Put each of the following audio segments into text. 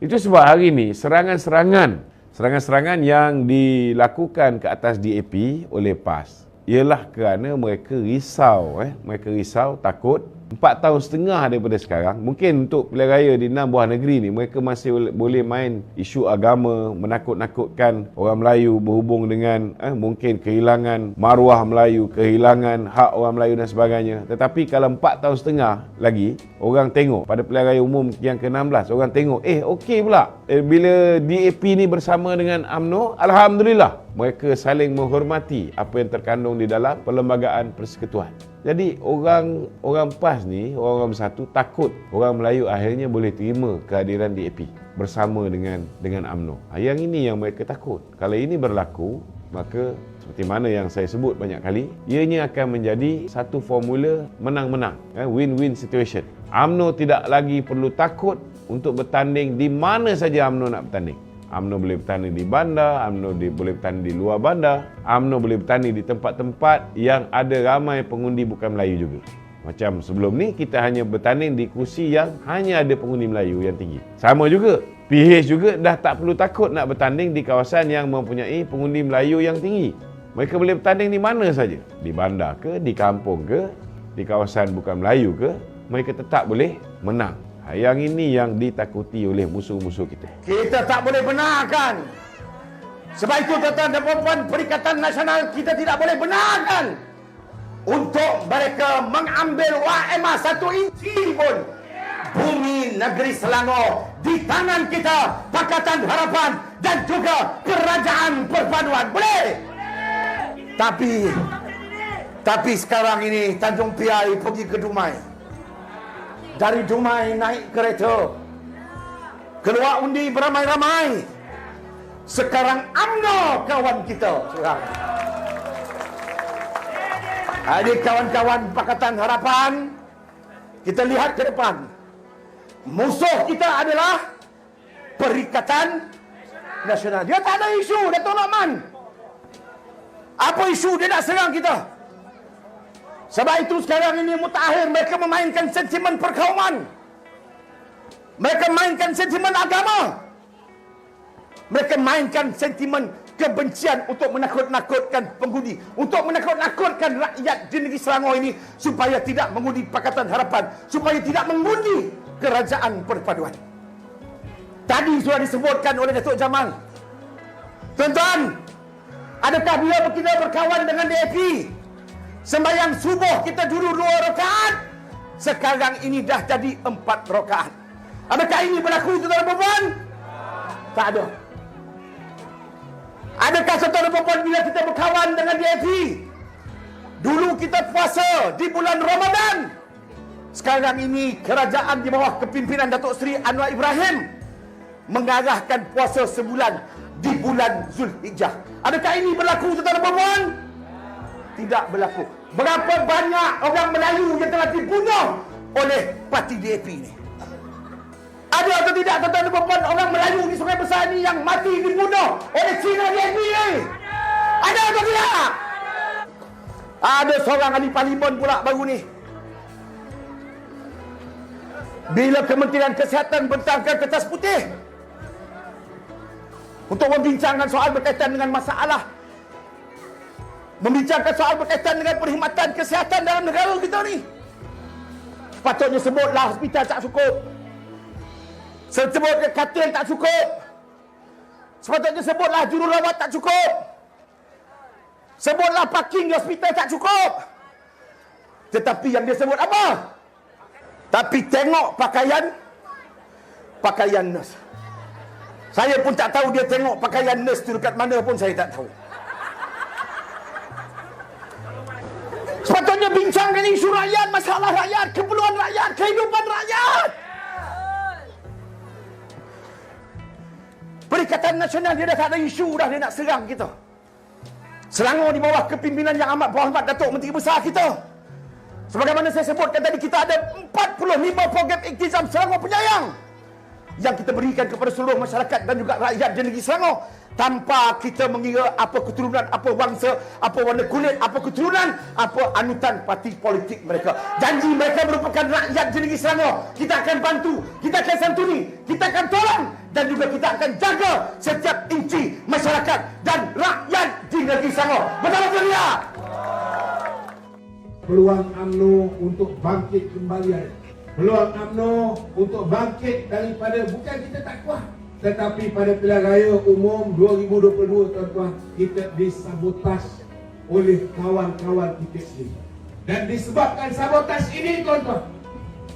Itu sebab hari ni serangan-serangan yang dilakukan ke atas DAP oleh PAS ialah kerana mereka risau, takut 4 tahun setengah daripada sekarang. Mungkin untuk pilihan raya di 6 buah negeri ni mereka masih boleh main isu agama, menakut-nakutkan orang Melayu berhubung dengan mungkin kehilangan maruah Melayu, kehilangan hak orang Melayu dan sebagainya. Tetapi kalau 4 tahun setengah lagi orang tengok pada pilihan raya umum yang ke-16, orang tengok okey pula bila DAP ni bersama dengan UMNO, alhamdulillah mereka saling menghormati apa yang terkandung di dalam Perlembagaan Persekutuan. Jadi orang PAS ni, orang Bersatu takut orang Melayu akhirnya boleh terima kehadiran DAP bersama dengan UMNO. Yang ini yang mereka takut. Kalau ini berlaku, maka seperti mana yang saya sebut banyak kali, ianya akan menjadi satu formula menang-menang, win-win situation. UMNO tidak lagi perlu takut untuk bertanding di mana saja UMNO nak bertanding. UMNO boleh bertanding di bandar, UMNO boleh bertanding di luar bandar, UMNO boleh bertanding di tempat-tempat yang ada ramai pengundi bukan Melayu juga. Macam sebelum ni kita hanya bertanding di kursi yang hanya ada pengundi Melayu yang tinggi. Sama juga, PH juga dah tak perlu takut nak bertanding di kawasan yang mempunyai pengundi Melayu yang tinggi. Mereka boleh bertanding di mana saja, di bandar ke, di kampung ke, di kawasan bukan Melayu ke, mereka tetap boleh menang. Yang ini yang ditakuti oleh musuh-musuh kita. Kita tak boleh benarkan. Sebab itu tuan-tuan dan puan-puan, Perikatan Nasional kita tidak boleh benarkan untuk mereka mengambil WMA 1 inci pun bumi negeri Selangor di tangan kita, Pakatan Harapan dan juga Kerajaan Perpaduan. Boleh? Tapi sekarang ini Tanjung Piai pergi ke Dumai. Dari Dumai naik kereta, keluar undi beramai-ramai. Sekarang UMNO kawan kita. Adik kawan-kawan Pakatan Harapan, kita lihat ke depan. Musuh kita adalah Perikatan Nasional. Dia tak ada isu, Dato' Lokman. Apa isu dia nak serang kita? Sebab itu sekarang ini mutakhir mereka memainkan sentimen perkauman. Mereka mainkan sentimen agama. Mereka mainkan sentimen kebencian untuk menakut-nakutkan pengundi, untuk menakut-nakutkan rakyat di negeri Selangor ini supaya tidak mengundi Pakatan Harapan, supaya tidak mengundi Kerajaan Perpaduan. Tadi sudah disebutkan oleh Datuk Jamal. Tuan-tuan, adakah bila kita berkawan dengan DAP, sembahyang subuh kita dulu 2 rakaat, sekarang ini dah jadi 4 rakaat. Adakah ini berlaku tuan-tuan dan puan? Tak ada. Adakah tuan-tuan dan puan bila kita berkawan dengan DAP, dulu kita puasa di bulan Ramadan, sekarang ini kerajaan di bawah kepimpinan Datuk Seri Anwar Ibrahim mengarahkan puasa sebulan di bulan Zulhijjah. Adakah ini berlaku tuan-tuan dan puan? Tidak berlaku. Berapa banyak orang Melayu yang telah dibunuh oleh parti DAP ini? Ada atau tidak tuan-tuan dan puan orang Melayu di Sungai Besar ini yang mati dibunuh oleh Cina DAP ini? Ada atau tidak? Ada seorang ahli parlimen pula baru ni, bila Kementerian Kesihatan bentangkan kertas putih untuk membincangkan soal berkaitan dengan masalah, membincangkan soal berkaitan dengan perkhidmatan kesihatan dalam negara kita ni, sepatutnya sebutlah hospital tak cukup, sebutlah katil tak cukup, sepatutnya sebutlah jururawat tak cukup, sebutlah parking di hospital tak cukup. Tetapi yang dia sebut apa? Tapi tengok pakaian nurse. Saya pun tak tahu dia tengok pakaian nurse tu dekat mana pun saya tak tahu. Sepatutnya bincangkan isu rakyat, masalah rakyat, keperluan rakyat, kehidupan rakyat. Perikatan Nasional dia dah tak ada isu dah, dia nak serang kita. Selangor di bawah kepimpinan yang amat berhormat Datuk Menteri Besar kita. Sebagaimana saya sebutkan tadi, kita ada 45 program Iktizam Selangor Penyayang. yang kita berikan kepada seluruh masyarakat dan juga rakyat di negeri Selangor, tanpa kita mengira apa keturunan, apa bangsa, apa warna kulit, apa keturunan, apa anutan parti politik mereka. Janji mereka merupakan rakyat di negeri Selangor. Kita akan bantu, kita akan santuni, kita akan tolong, dan juga kita akan jaga setiap inci masyarakat dan rakyat di negeri Selangor. Betul-betul ya? Peluang UMNO untuk bangkit kembali. Peluang UMNO untuk bangkit daripada, bukan kita tak kuat, tetapi pada pilihan raya umum 2022 tuan-tuan, kita disabotaj oleh kawan-kawan kita sendiri. Dan disebabkan sabotaj ini tuan-tuan,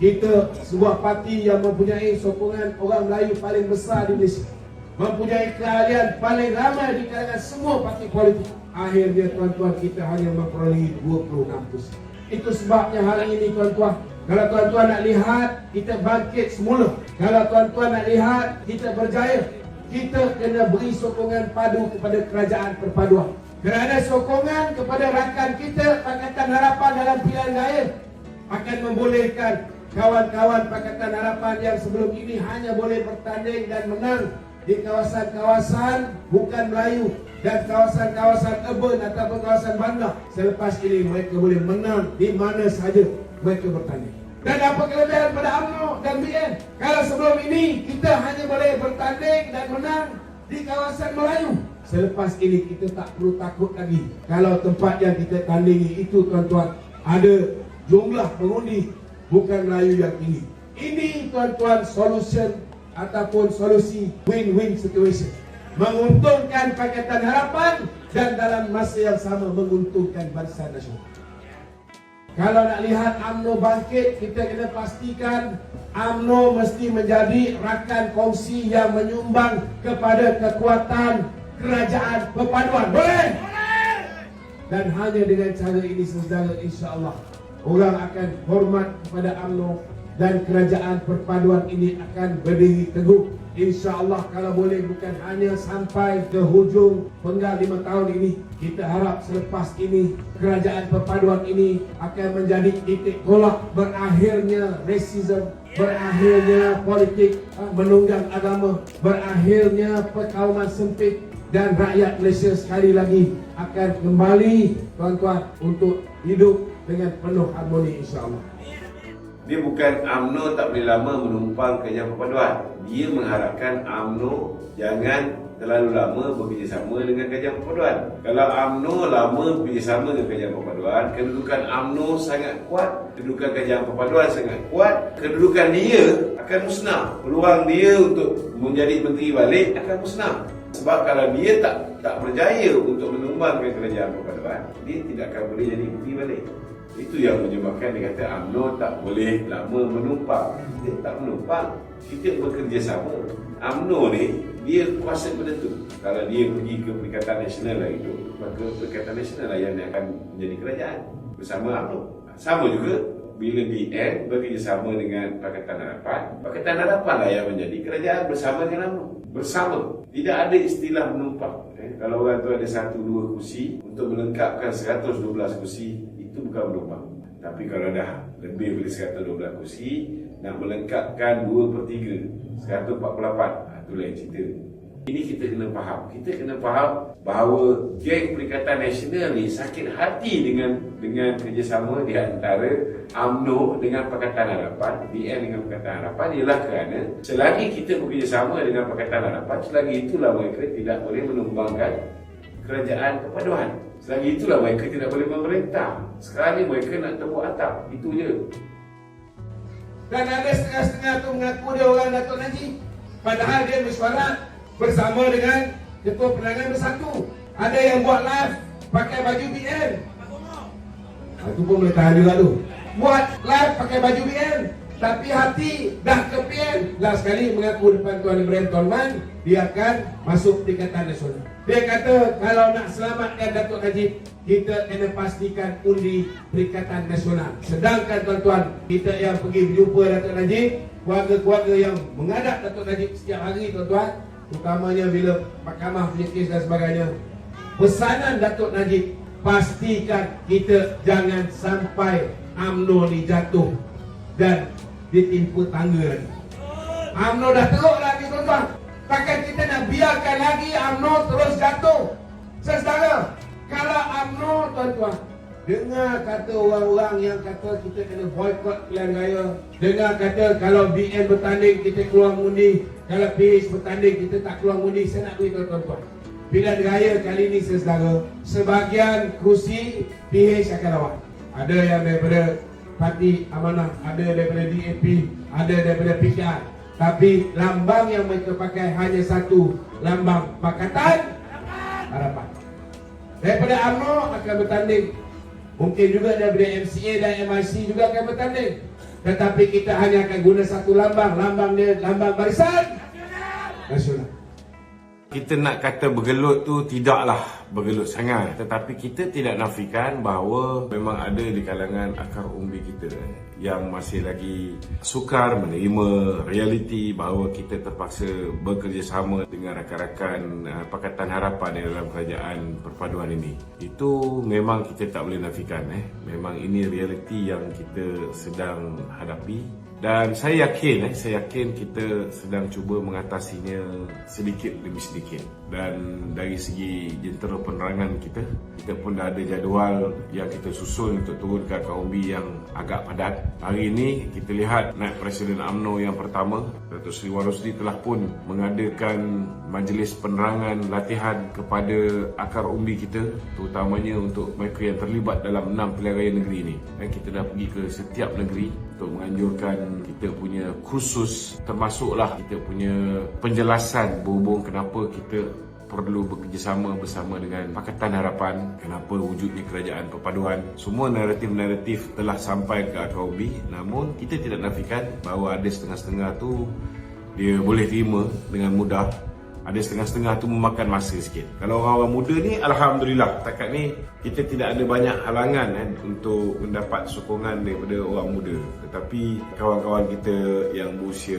kita sebuah parti yang mempunyai sokongan orang Melayu paling besar di Malaysia, mempunyai keahlian paling ramai di kalangan semua parti politik, akhirnya tuan-tuan kita hanya memperolehi 26%. Itu sebabnya hari ini tuan-tuan, kalau tuan-tuan nak lihat kita bangkit semula, kalau tuan-tuan nak lihat kita berjaya, kita kena beri sokongan padu kepada kerajaan perpaduan. Kerana sokongan kepada rakan kita Pakatan Harapan dalam pilihan raya akan membolehkan kawan-kawan Pakatan Harapan yang sebelum ini hanya boleh bertanding dan menang di kawasan-kawasan bukan Melayu dan kawasan-kawasan urban ataupun kawasan bandar, selepas ini mereka boleh menang di mana sahaja mereka bertanding. Dan apa kelebihan pada UMNO dan BN? Kalau sebelum ini kita hanya boleh bertanding dan menang di kawasan Melayu, selepas ini kita tak perlu takut lagi. Kalau tempat yang kita tandingi itu tuan-tuan ada jumlah pengundi bukan Melayu yang tinggi. Ini tuan-tuan solution ataupun solusi win-win situation, menguntungkan Pakatan Harapan dan dalam masa yang sama menguntungkan bangsa nasional. Kalau nak lihat UMNO bangkit, kita kena pastikan UMNO mesti menjadi rakan kongsi yang menyumbang kepada kekuatan kerajaan perpaduan. Boleh? Dan hanya dengan cara ini saudara, insya-Allah orang akan hormat kepada UMNO dan kerajaan perpaduan ini akan berdiri teguh. InsyaAllah kalau boleh bukan hanya sampai ke hujung penggal 5 tahun ini. Kita harap selepas ini kerajaan perpaduan ini akan menjadi titik tolak berakhirnya rasisme, berakhirnya politik menunggang agama, berakhirnya perkauman sempit, dan rakyat Malaysia sekali lagi akan kembali tuan-tuan untuk hidup dengan penuh harmoni insya-Allah. Dia bukan UMNO tak boleh lama menumpang kerajaan perpaduan. Dia mengharapkan UMNO jangan terlalu lama bekerjasama dengan kerajaan perpaduan. Kalau UMNO lama bekerjasama dengan kerajaan perpaduan, kedudukan UMNO sangat kuat, kedudukan kerajaan perpaduan sangat kuat, kedudukan dia akan musnah. Peluang dia untuk menjadi menteri balik akan musnah. Sebab kalau dia tak berjaya untuk menumbangkan kerajaan perpaduan, dia tidak akan boleh jadi menteri balik. Itu yang menyebabkan dia kata UMNO tak boleh lama menumpang. Dia tak menumpang, kita bekerjasama. UMNO ni dia kuasa penentu. Kalau dia pergi ke Perikatan Nasional lah itu, maka Perikatan Nasional lah yang akan menjadi kerajaan bersama UMNO. Sama juga bila BN bekerjasama dengan Pakatan Harapan, Pakatan Harapan lah yang menjadi kerajaan bersama dengan UMNO. Bersama, tidak ada istilah menumpang. Kalau orang tu ada 1-2 kursi untuk melengkapkan 112 kursi, itu bukan menumpang. Tapi kalau dah lebih dari 112 kursi, nak melengkapkan 2/3, 148, itu lain cerita. Ini kita kena faham. Kita kena faham bahawa geng Perikatan Nasional ni sakit hati dengan kerjasama di antara UMNO dengan Pakatan Harapan, BN dengan Pakatan Harapan, ialah kerana selagi kita bekerjasama dengan Pakatan Harapan, selagi itulah mereka tidak boleh menumbangkan kerajaan perpaduan. Selagi itulah mereka tidak boleh memerintah. Sekarang ni mereka nak tepuk atap. Itu je. Dan ada setengah-setengah tu mengaku dia orang Datuk Najib, padahal dia mesyuarat bersama dengan Ketua Penerangan Bersatu. Ada yang buat live pakai baju BN. Itu pun boleh tahan juga tu. Buat live pakai baju BN, tapi hati dah ke PN. Last sekali mengaku depan Tuan Ibrahim Tuan, dia akan masuk Tingkatan Nasional. Dia kata kalau nak selamatkan Datuk Najib, kita kena pastikan undi Perikatan Nasional. Sedangkan tuan-tuan, kita yang pergi berjumpa Datuk Najib, keluarga-keluarga yang menghadap Datuk Najib setiap hari tuan-tuan, terutamanya bila mahkamah punya kes dan sebagainya, pesanan Datuk Najib, pastikan kita jangan sampai UMNO ni jatuh dan ditimpa tangga lagi. UMNO dah teruk lagi tuan-tuan. Takkan kita nak biarkan lagi UMNO terus jatuh. Saudara, kalau UMNO tuan-tuan, dengar kata orang-orang yang kata kita kena boykot pilihan raya, dengar kata kalau BN bertanding kita keluar mundi, kalau PH bertanding kita tak keluar mundi. Saya nak beritahu tuan-tuan, pilihan raya kali ini saudara, sebahagian kursi PH akan lawan. Ada yang daripada Parti Amanah, ada daripada DAP, ada daripada PKR. Tapi lambang yang mereka pakai hanya satu, lambang Pakatan Harapan. Daripada UMNO akan bertanding, mungkin juga daripada MCA dan MIC juga akan bertanding. Tetapi kita hanya akan guna satu lambang. Lambang dia lambang Barisan Nasional. Kita nak kata bergelut tu tidaklah bergelut sangat, tetapi kita tidak nafikan bahawa memang ada di kalangan akar umbi kita yang masih lagi sukar menerima realiti bahawa kita terpaksa bekerjasama dengan rakan-rakan Pakatan Harapan dalam kerajaan perpaduan ini. Itu memang kita tak boleh nafikan. Memang ini realiti yang kita sedang hadapi. Dan saya yakin kita sedang cuba mengatasinya sedikit demi sedikit. Dan dari segi jentera penerangan kita pun dah ada jadual yang kita susun untuk turun ke akar umbi yang agak padat. Hari ini kita lihat Naib Presiden UMNO yang pertama, Datuk Seri Wan Rosli telah pun mengadakan majlis penerangan latihan kepada akar umbi kita, terutamanya untuk mereka yang terlibat dalam 6 pilihan raya negeri ini. Dan kita dah pergi ke setiap negeri untuk menganjurkan kita punya kursus, termasuklah kita punya penjelasan berhubung kenapa kita perlu bekerjasama bersama dengan Pakatan Harapan, kenapa wujudnya kerajaan perpaduan. Semua naratif-naratif telah sampai ke akar umbi, namun kita tidak nafikan bahawa ada setengah-setengah tu dia boleh terima dengan mudah, ada setengah-setengah tu memakan masa sikit. Kalau orang-orang muda ni, alhamdulillah, setakat ni kita tidak ada banyak halangan untuk mendapat sokongan daripada orang muda. Tetapi kawan-kawan kita yang berusia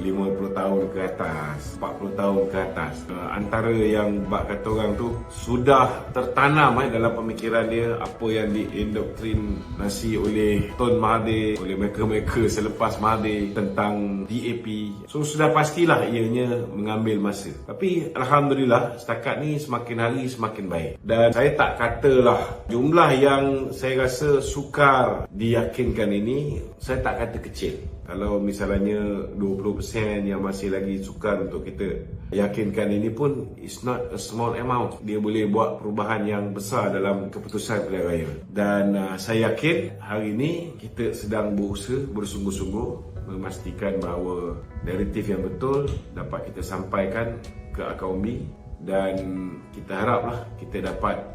50 tahun ke atas, 40 tahun ke atas, antara yang bak kata orang tu sudah tertanam dalam pemikiran dia apa yang diindoktrinasi oleh Tun Mahathir, oleh mereka-mereka selepas Mahathir tentang DAP. So sudah pastilah ianya mengambil masa. Tapi alhamdulillah setakat ni semakin hari semakin baik. Dan saya tak katalah jumlah yang saya rasa sukar diyakinkan ini, saya tak kata kecil. Kalau misalnya 20% yang masih lagi sukar untuk kita yakinkan ini pun, it's not a small amount. Dia boleh buat perubahan yang besar dalam keputusan pilihan raya. Dan saya yakin hari ini kita sedang berusaha bersungguh-sungguh memastikan bahawa naratif yang betul dapat kita sampaikan ke akar umbi, dan kita haraplah kita dapat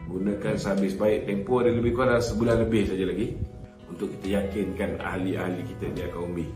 gunakan sehabis baik. Tempoh ada lebih kurang sebulan lebih saja lagi untuk kita yakinkan ahli-ahli kita di akar umbi.